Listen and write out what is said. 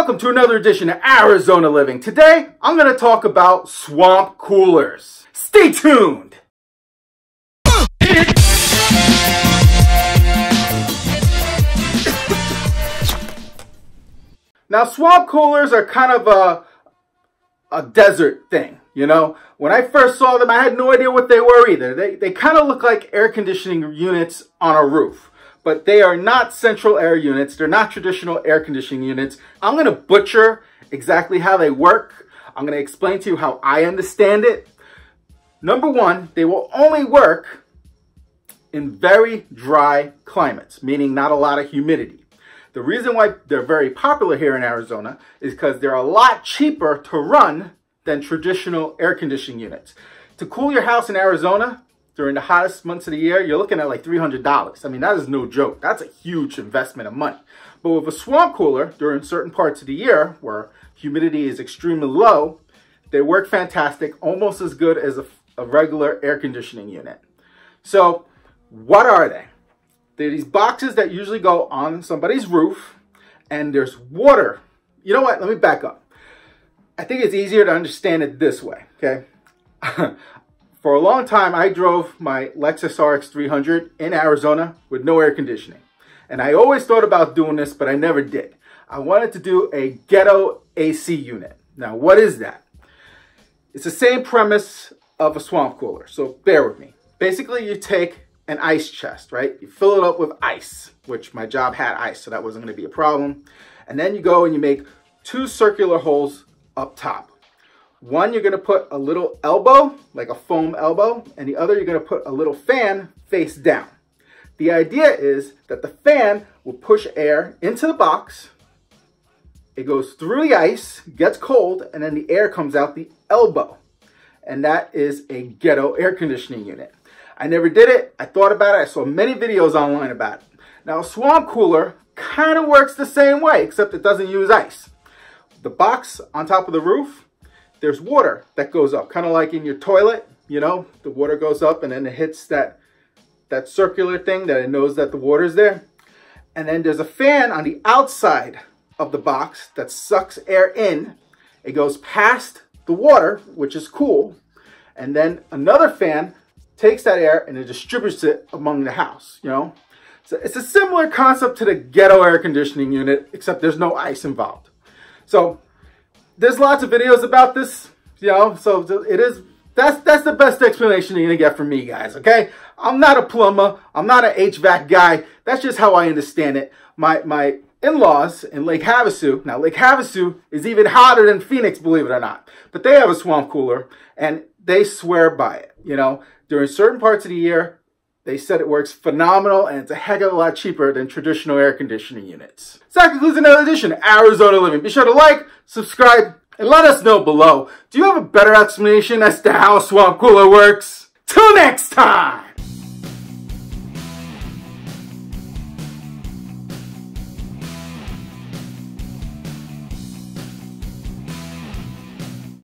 Welcome to another edition of Arizona Living. Today, I'm going to talk about swamp coolers. Stay tuned! Now, swamp coolers are kind of a desert thing, you know? When I first saw them, I had no idea what they were either. They kind of look like air conditioning units on a roof. But they are not central air units. They're not traditional air conditioning units. I'm going to butcher exactly how they work. I'm going to explain to you how I understand it. Number one, they will only work in very dry climates, meaning not a lot of humidity. The reason why they're very popular here in Arizona is because they're a lot cheaper to run than traditional air conditioning units. To cool your house in Arizona, during the hottest months of the year, you're looking at like $300. I mean, that is no joke. That's a huge investment of money. But with a swamp cooler, during certain parts of the year where humidity is extremely low, they work fantastic, almost as good as a regular air conditioning unit. So what are they? They're these boxes that usually go on somebody's roof, and there's water. You know what? Let me back up. I think it's easier to understand it this way, okay? For a long time, I drove my Lexus RX 300 in Arizona with no air conditioning. And I always thought about doing this, but I never did. I wanted to do a ghetto AC unit. Now, what is that? It's the same premise of a swamp cooler, so bear with me. Basically, you take an ice chest, right? You fill it up with ice, which my job had ice, so that wasn't going to be a problem. And then you go and you make two circular holes up top. One, you're going to put a little elbow, like a foam elbow, and the other, you're going to put a little fan face down. The idea is that the fan will push air into the box. It goes through the ice, gets cold, and then the air comes out the elbow. And that is a ghetto air conditioning unit. I never did it. I thought about it. I saw many videos online about it. Now, a swamp cooler kind of works the same way, except it doesn't use ice. The box on top of the roof, there's water that goes up, kind of like in your toilet, you know, the water goes up and then it hits that circular thing that it knows that the water's there. And then there's a fan on the outside of the box that sucks air in. It goes past the water, which is cool. And then another fan takes that air and it distributes it among the house, you know. So it's a similar concept to the ghetto air conditioning unit, except there's no ice involved. So there's lots of videos about this, you know, so that's the best explanation you're gonna get from me, guys, okay? I'm not a plumber, I'm not an HVAC guy, that's just how I understand it. My in-laws in Lake Havasu, now Lake Havasu is even hotter than Phoenix, believe it or not, but they have a swamp cooler and they swear by it, you know? During certain parts of the year, they said it works phenomenal and it's a heck of a lot cheaper than traditional air conditioning units. So that concludes another edition of Arizona Living. Be sure to like, subscribe, and let us know below. Do you have a better explanation as to how a swamp cooler works? Till next time!